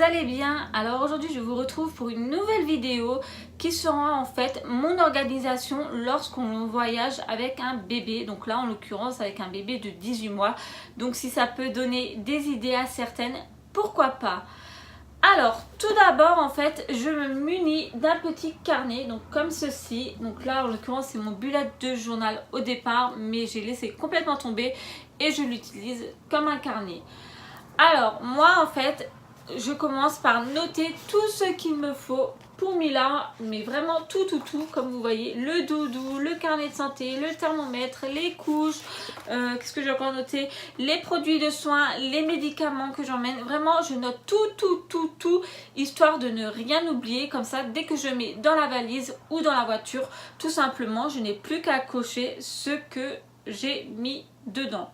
allez bien? Alors aujourd'hui je vous retrouve pour une nouvelle vidéo qui sera en fait mon organisation lorsqu'on voyage avec un bébé. Donc là en l'occurrence avec un bébé de 18 mois. Donc si ça peut donner des idées à certaines, pourquoi pas? Alors tout d'abord en fait je me munis d'un petit carnet donc comme ceci. Donc là en l'occurrence c'est mon bullet de journal au départ mais j'ai laissé complètement tomber et je l'utilise comme un carnet. Alors moi en fait je commence par noter tout ce qu'il me faut pour Mila, mais vraiment tout comme vous voyez, le doudou, le carnet de santé, le thermomètre, les couches, qu'est-ce que j'ai encore noté, les produits de soins, les médicaments que j'emmène, vraiment je note tout, histoire de ne rien oublier, comme ça dès que je mets dans la valise ou dans la voiture, tout simplement je n'ai plus qu'à cocher ce que j'ai mis dedans.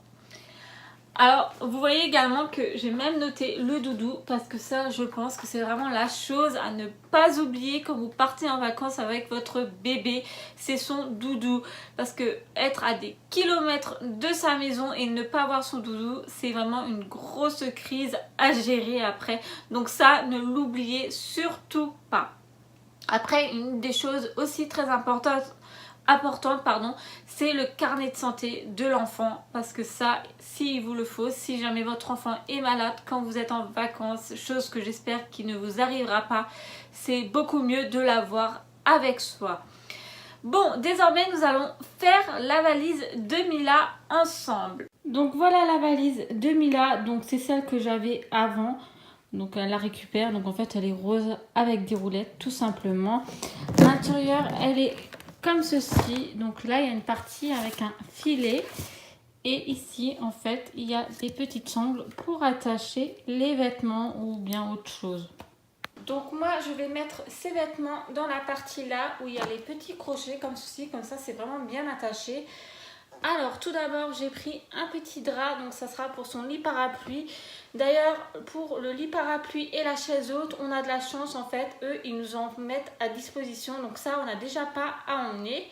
Alors, vous voyez également que j'ai même noté le doudou parce que ça, je pense que c'est vraiment la chose à ne pas oublier quand vous partez en vacances avec votre bébé, c'est son doudou. Parce que être à des kilomètres de sa maison et ne pas avoir son doudou, c'est vraiment une grosse crise à gérer après. Donc ça, ne l'oubliez surtout pas. Après, une des choses aussi très importante, c'est le carnet de santé de l'enfant, parce que ça, s'il vous le faut, si jamais votre enfant est malade quand vous êtes en vacances, chose que j'espère qu'il ne vous arrivera pas, c'est beaucoup mieux de l'avoir avec soi. Bon, désormais nous allons faire la valise de Mila ensemble. Donc voilà la valise de Mila, donc c'est celle que j'avais avant. Donc elle la récupère, donc en fait elle est rose avec des roulettes tout simplement. À l'intérieur elle est comme ceci, donc là il y a une partie avec un filet et ici en fait il y a des petites sangles pour attacher les vêtements ou bien autre chose. Donc moi je vais mettre ces vêtements dans la partie là où il y a les petits crochets comme ceci, comme ça c'est vraiment bien attaché. Alors tout d'abord j'ai pris un petit drap, donc ça sera pour son lit parapluie. D'ailleurs pour le lit parapluie et la chaise haute on a de la chance en fait, eux ils nous en mettent à disposition, donc ça on n'a déjà pas à emmener.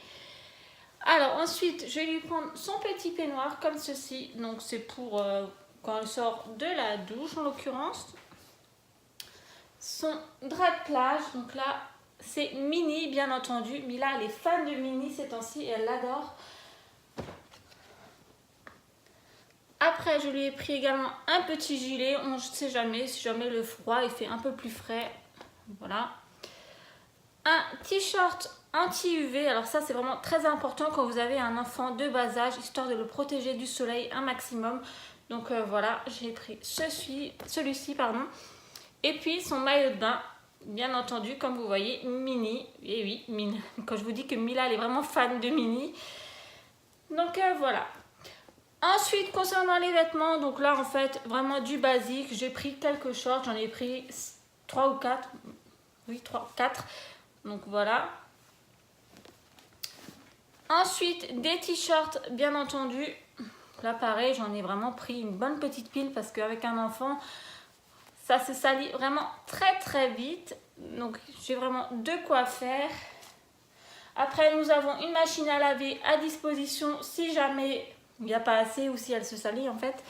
Alors ensuite je vais lui prendre son petit peignoir comme ceci, donc c'est pour quand elle sort de la douche en l'occurrence. Son drap de plage, donc là c'est Mini bien entendu, Mila elle est fan de Mini ces temps-ci et elle l'adore. Après, je lui ai pris également un petit gilet, on ne sait jamais, si jamais le froid il fait un peu plus frais. Voilà. Un t-shirt anti-UV, alors ça c'est vraiment très important quand vous avez un enfant de bas âge, histoire de le protéger du soleil un maximum. Donc voilà, j'ai pris celui-ci, pardon. Et puis son maillot de bain, bien entendu, comme vous voyez, Mini. Et oui, Mini. Quand je vous dis que Mila elle est vraiment fan de Mini. Donc voilà. Ensuite, concernant les vêtements, donc là en fait vraiment du basique, j'ai pris quelques shorts, j'en ai pris 3 ou 4, oui 3, 4, donc voilà. Ensuite des t-shirts bien entendu, là pareil j'en ai vraiment pris une bonne petite pile parce qu'avec un enfant ça se salit vraiment très vite, donc j'ai vraiment de quoi faire. Après nous avons une machine à laver à disposition si jamais il n'y a pas assez ou si elle se salit en fait.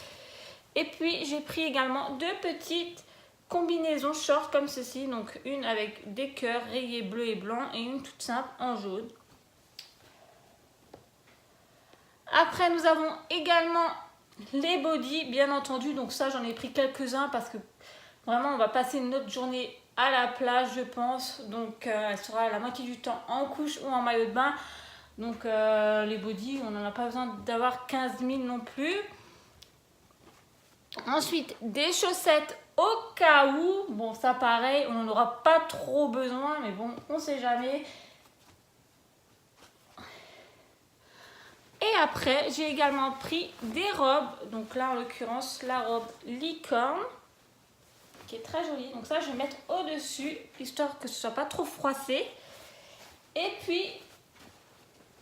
Et puis j'ai pris également deux petites combinaisons short comme ceci, donc une avec des cœurs rayés bleu et blanc et une toute simple en jaune. Après nous avons également les bodys bien entendu, donc ça j'en ai pris quelques-uns parce que vraiment on va passer une autre journée à la plage je pense, donc elle sera la moitié du temps en couche ou en maillot de bain. Donc les bodys, on n'en a pas besoin d'avoir 15 000 non plus. Ensuite, des chaussettes au cas où. Bon, ça pareil, on n'en aura pas trop besoin, mais bon, on ne sait jamais. Et après, j'ai également pris des robes. Donc là, en l'occurrence, la robe licorne, qui est très jolie. Donc ça, je vais mettre au-dessus, histoire que ce ne soit pas trop froissé. Et puis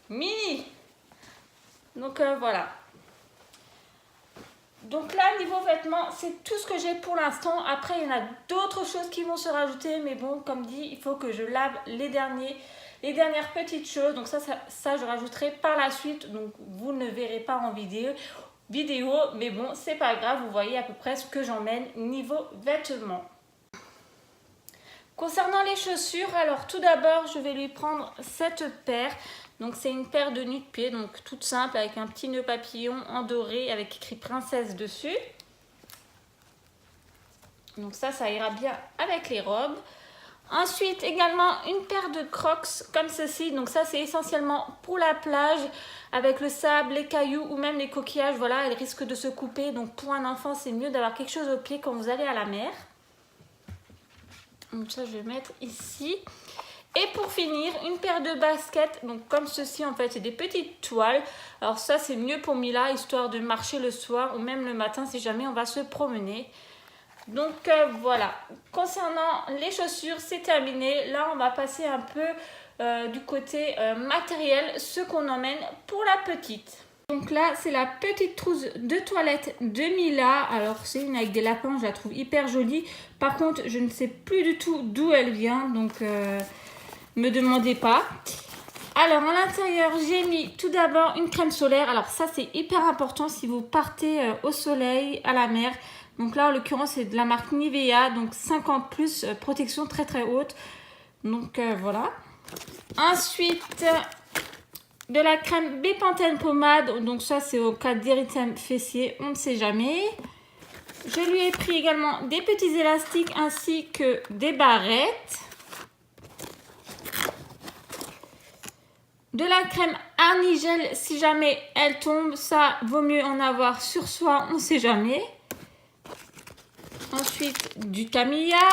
Mini. Donc voilà. Donc là niveau vêtements c'est tout ce que j'ai pour l'instant. Après il y en a d'autres choses qui vont se rajouter, mais bon comme dit il faut que je lave les dernières petites choses. Donc ça je rajouterai par la suite, donc vous ne verrez pas en vidéo, mais bon c'est pas grave, vous voyez à peu près ce que j'emmène niveau vêtements. Concernant les chaussures, alors tout d'abord, je vais lui prendre cette paire. Donc c'est une paire de nu-de-pied, donc toute simple avec un petit nœud papillon en doré avec écrit princesse dessus. Donc ça ira bien avec les robes. Ensuite également une paire de Crocs comme ceci. Donc ça c'est essentiellement pour la plage avec le sable, les cailloux ou même les coquillages. Voilà, elles risquent de se couper. Donc pour un enfant c'est mieux d'avoir quelque chose au pied quand vous allez à la mer. Donc ça je vais mettre ici. Et pour finir, une paire de baskets, donc comme ceci en fait, c'est des petites toiles. Alors ça c'est mieux pour Mila, histoire de marcher le soir ou même le matin si jamais on va se promener. Donc voilà, concernant les chaussures, c'est terminé. Là on va passer un peu du côté matériel, ce qu'on emmène pour la petite. Donc là c'est la petite trousse de toilette de Mila. Alors c'est une avec des lapins, je la trouve hyper jolie. Par contre je ne sais plus du tout d'où elle vient, donc me demandez pas. Alors à l'intérieur j'ai mis tout d'abord une crème solaire. Alors ça c'est hyper important si vous partez au soleil, à la mer. Donc là en l'occurrence c'est de la marque Nivea, donc 50+, protection très très haute. Donc voilà. Ensuite de la crème Bepanthen pommade, donc ça c'est au cas d'érythème fessier, on ne sait jamais. Je lui ai pris également des petits élastiques ainsi que des barrettes. De la crème Arnigel si jamais elle tombe, ça vaut mieux en avoir sur soi, on ne sait jamais. Ensuite du Camilla.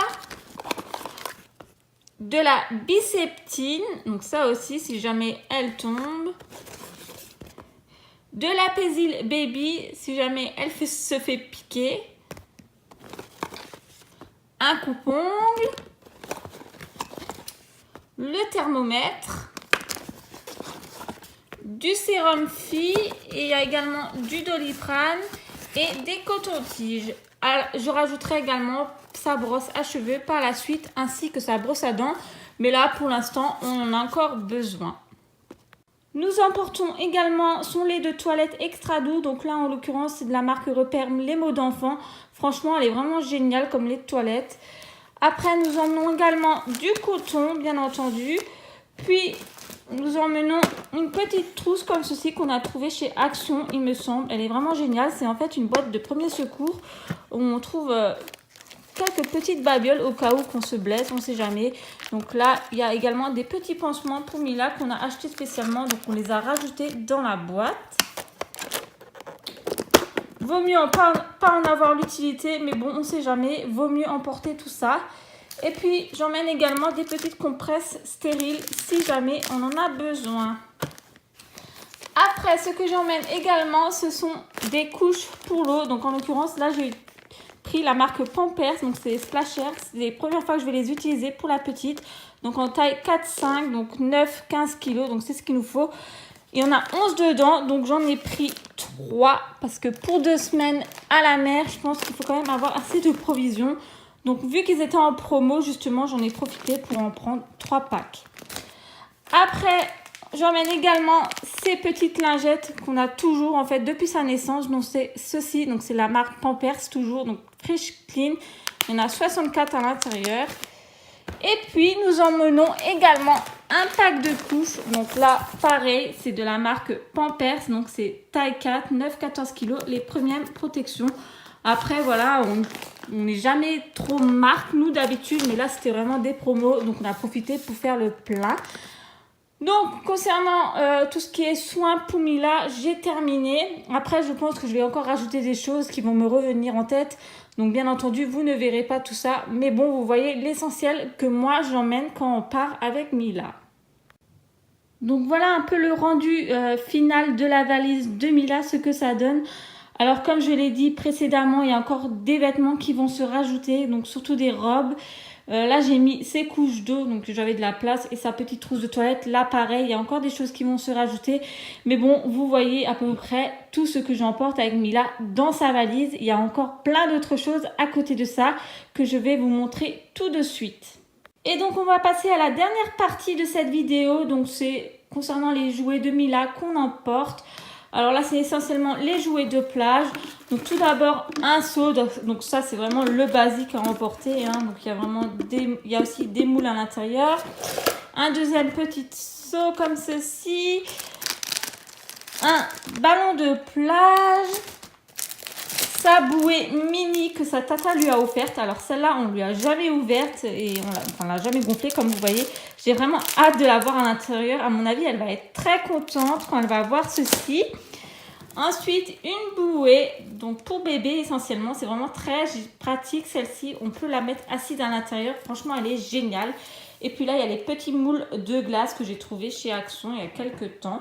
De la Biceptine, donc ça aussi si jamais elle tombe. De la Pésil Baby si jamais elle se fait piquer. Un coupe-ongle. Le thermomètre. Du sérum fille et il y a également du Doliprane et des cotons-tiges. Je rajouterai également sa brosse à cheveux par la suite ainsi que sa brosse à dents. Mais là, pour l'instant, on en a encore besoin. Nous emportons également son lait de toilette extra doux. Donc là, en l'occurrence, c'est de la marque Repère les mots d'enfant. Franchement, elle est vraiment géniale comme lait de toilette. Après, nous emmenons également du coton, bien entendu. Puis, nous emmenons une petite trousse comme ceci qu'on a trouvée chez Action, il me semble. Elle est vraiment géniale. C'est en fait une boîte de premier secours où on trouve quelques petites babioles au cas où qu'on se blesse, on ne sait jamais. Donc là, il y a également des petits pansements pour Mila qu'on a acheté spécialement. Donc on les a rajoutés dans la boîte. Vaut mieux pas en avoir l'utilité, mais bon, on ne sait jamais. Vaut mieux emporter tout ça. Et puis, j'emmène également des petites compresses stériles si jamais on en a besoin. Après, ce que j'emmène également, ce sont des couches pour l'eau. Donc, en l'occurrence, là, j'ai pris la marque Pampers. Donc, c'est Splashers. C'est les premières fois que je vais les utiliser pour la petite. Donc, en taille 4-5, donc 9-15 kg. Donc, c'est ce qu'il nous faut. Il y en a 11 dedans. Donc, j'en ai pris 3. Parce que pour 2 semaines à la mer, je pense qu'il faut quand même avoir assez de provisions. Donc, vu qu'ils étaient en promo, justement, j'en ai profité pour en prendre 3 packs. Après, j'emmène également ces petites lingettes qu'on a toujours, en fait, depuis sa naissance. Donc, c'est ceci. Donc, c'est la marque Pampers, toujours. Donc, Fresh Clean. Il y en a 64 à l'intérieur. Et puis, nous emmenons également un pack de couches. Donc, là, pareil, c'est de la marque Pampers. Donc, c'est taille 4, 9-14 kg. Les premières protections. Après, voilà, on n'est jamais trop marque, nous, d'habitude. Mais là, c'était vraiment des promos. Donc, on a profité pour faire le plein. Donc, concernant tout ce qui est soins pour Mila, j'ai terminé. Après, je pense que je vais encore rajouter des choses qui vont me revenir en tête. Donc, bien entendu, vous ne verrez pas tout ça. Mais bon, vous voyez l'essentiel que moi, j'emmène quand on part avec Mila. Donc, voilà un peu le rendu final de la valise de Mila, ce que ça donne. Alors, comme je l'ai dit précédemment, il y a encore des vêtements qui vont se rajouter, donc surtout des robes. Là, j'ai mis ses couches d'eau, donc j'avais de la place, et sa petite trousse de toilette. Là, pareil, il y a encore des choses qui vont se rajouter. Mais bon, vous voyez à peu près tout ce que j'emporte avec Mila dans sa valise. Il y a encore plein d'autres choses à côté de ça que je vais vous montrer tout de suite. Et donc, on va passer à la dernière partie de cette vidéo. Donc, c'est concernant les jouets de Mila qu'on emporte. Alors là, c'est essentiellement les jouets de plage. Donc tout d'abord, un seau. Donc ça, c'est vraiment le basique à emporter. Hein. Donc il y a aussi des moules à l'intérieur. Un deuxième petit seau comme ceci. Un ballon de plage. Sa bouée mini que sa tata lui a offerte. Alors celle-là, on lui a jamais ouverte et on l'a jamais gonflée comme vous voyez. J'ai vraiment hâte de la voir à l'intérieur. À mon avis, elle va être très contente quand elle va voir ceci. Ensuite, une bouée. Donc pour bébé essentiellement, c'est vraiment très pratique celle-ci. On peut la mettre assise à l'intérieur. Franchement, elle est géniale. Et puis là, il y a les petits moules de glace que j'ai trouvé chez Action il y a quelques temps.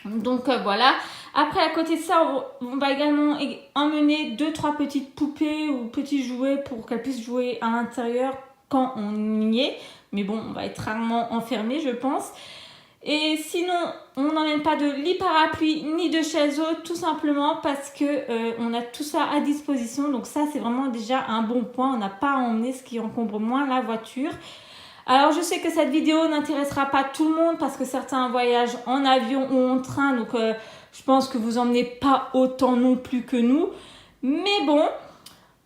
Donc voilà. Après à côté de ça, on va également emmener 2-3 petites poupées ou petits jouets pour qu'elles puissent jouer à l'intérieur quand on y est. Mais bon, on va être rarement enfermé, je pense. Et sinon, on n'emmène pas de lit parapluie ni de chaise haute, tout simplement parce que on a tout ça à disposition. Donc ça, c'est vraiment déjà un bon point. On n'a pas à emmener, ce qui encombre moins la voiture. Alors je sais que cette vidéo n'intéressera pas tout le monde parce que certains voyagent en avion ou en train, donc je pense que vous emmenez pas autant non plus que nous. Mais bon,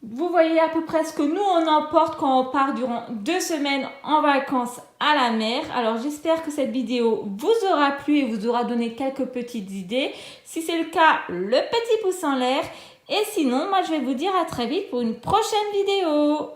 vous voyez à peu près ce que nous on emporte quand on part durant 2 semaines en vacances à la mer. Alors j'espère que cette vidéo vous aura plu et vous aura donné quelques petites idées. Si c'est le cas, le petit pouce en l'air. Et sinon, moi je vais vous dire à très vite pour une prochaine vidéo.